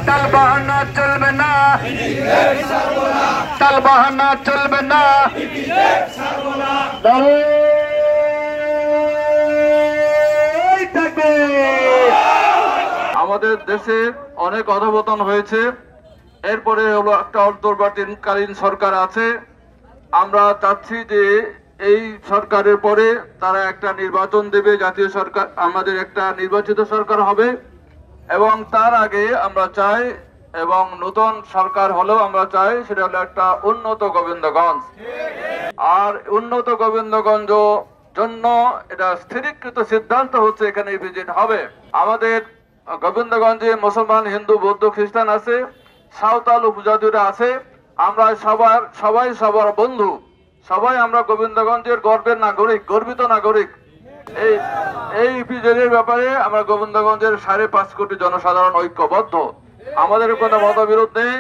তালবাহানা চলবে না, তালবাহানা চলবে না। আমাদের দেশে অনেক অধঃপতন হয়েছে, এরপরে হলো একটা অন্তর্বর্তীকালীন সরকার আছে। আমরা চাচ্ছি যে এই সরকারের পরে তারা একটা নির্বাচন দেবে, জাতীয় সরকার, আমাদের একটা নির্বাচিত সরকার হবে এবং তার আগে আমরা চাই, এবং নতুন সরকার হলেও আমরা চাই সেটা হলো একটা উন্নত গোবিন্দগঞ্জ। আর উন্নত গোবিন্দগঞ্জ জন্য এটা স্থিরীকৃত সিদ্ধান্ত হচ্ছে এখানে ভিজিট হবে। আমাদের গোবিন্দগঞ্জে মুসলমান, হিন্দু, বৌদ্ধ, খ্রিস্টান আছে, সাঁওতাল উপজাতিরা আছে। আমরা সবাই সবার বন্ধু, সবাই আমরা গোবিন্দগঞ্জের গর্বের নাগরিক, গর্বিত নাগরিক। এই ইপিজেডের ব্যাপারে আমরা গোবিন্দগঞ্জের 5.5 কোটি জনসাধারণ ঐক্যবদ্ধ। আমাদের কোনো মতবিরোধ নেই।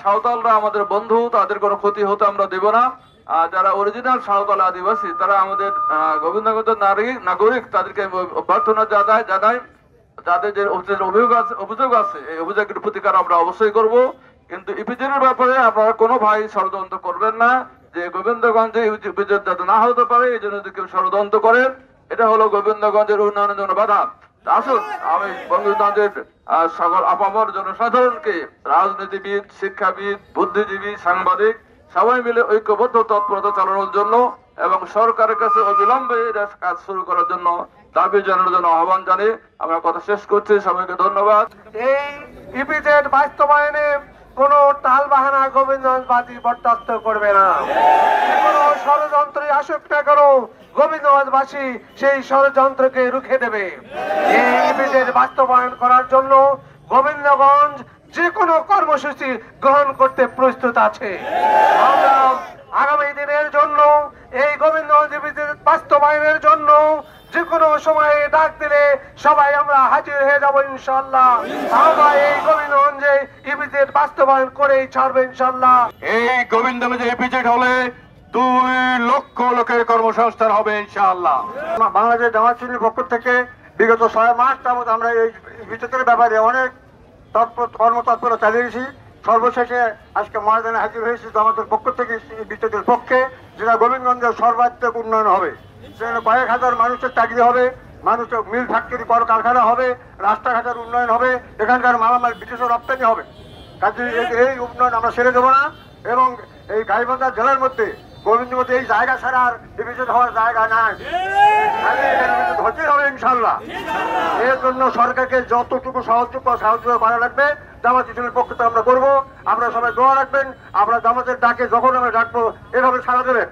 সাঁওতালরা আমাদের বন্ধু, তাদের কোনো ক্ষতি হতে আমরা দেব না। যারা অরিজিনাল সাঁওতাল আদিবাসী তারা আমাদের গোবিন্দগঞ্জের নাগরিক, তাদেরকে অভ্যর্থনা জানাই। যাদের যে অভিযোগ আছে এই অভিযোগের প্রতিকার আমরা অবশ্যই করব। কিন্তু ইপিজেডের ব্যাপারে আপনারা কোনো ভাই ষড়যন্ত্র করবেন না যে গোবিন্দগঞ্জে ইপিজেড যাতে না হতে পারে এই জন্য যদি কেউ ষড়যন্ত্র করে, এটা হলো গোবিন্দগঞ্জের উন্নয়নের জন্য বাধা। আসুন, আমি গোবিন্দগঞ্জের সকল আপামর জনসাধারণকে, রাজনীতিবিদ, শিক্ষাবিদ, বুদ্ধিজীবী, সাংবাদিক সবাই মিলে ঐক্যবদ্ধ তৎপরতা চালানোর জন্য এবং সরকারের কাছে অবিলম্বে কাজ শুরু করার জন্য দাবি জানানোর জন্য আহ্বান জানিয়ে আমরা কথা শেষ করছি। সবাইকে ধন্যবাদ। এই ইপিজেড বাস্তবায়নে কোন টালবাহানা গোবিন্দগঞ্জবাসী বরদাস্ত করবে না। কোনো ষড়যন্ত্রে আসুক না কেন, গোবিন্দগঞ্জবাসী সেই ষড়যন্ত্রকে রুখে দেবে। এই ইপিজেড বাস্তবায়ন করার জন্য গোবিন্দগঞ্জ যে কোনো কর্মসূচি গ্রহণ করতে প্রস্তুত আছে। আমরা আগামী দিনের জন্য এই গোবিন্দগঞ্জ ইপিজেড বাস্তবায়নের জন্য যে কোনো সময়ে ডাক দিলে সবাই আমরা হাজির হয়ে যাব ইনশাআল্লাহ। আমরা এই গোবিন্দগঞ্জে ইপিজেড বাস্তবায়ন করেই ছাড়বো ইনশাআল্লাহ। এই গোবিন্দগঞ্জে ইপিজেড হলে 2 লক্ষ লোকের কর্মসংস্থান হবে ইনশাআল্লাহ। বাংলাদেশ জামাত ইসলামীর পক্ষ থেকে বিগত 6 মাস যাবত আমরা এই ইপিজেডের ব্যাপারে অনেক কর্মতৎপরতা চালিয়েছি। সর্বশেষে আজকে ময়দানে হাজির হয়েছি জামাতের পক্ষ থেকে ইপিজেডের পক্ষে, যেটা গোবিন্দগঞ্জের সর্বাত্মক উন্নয়ন হবে। সেখানে কয়েক হাজার মানুষের চাকরি হবে, মানুষের মিল ফ্যাক্টরি, কলকারখানা হবে, রাস্তাঘাটের উন্নয়ন হবে, এখানকার মালামাল বিদেশে রপ্তানি হবে। কাজে এই উন্নয়ন আমরা ছেড়ে দেবো না। এবং এই গাইবান্ধা জেলার মধ্যে গোবিন্দগঞ্জে এই জায়গা ছাড়া আর ইপিজেড হওয়ার জায়গা নাই, হতেই হবে ইনশাল্লাহ। এর জন্য সরকারকে যতটুকু সাহায্য করা লাগবে জামাত ইসলামের পক্ষ থেকে আমরা করবো। আপনারা সবাই দোয়া রাখবেন। আমরা জামাতের ডাকে যখন আমরা ডাকবো এভাবে সাড়া দেবেন।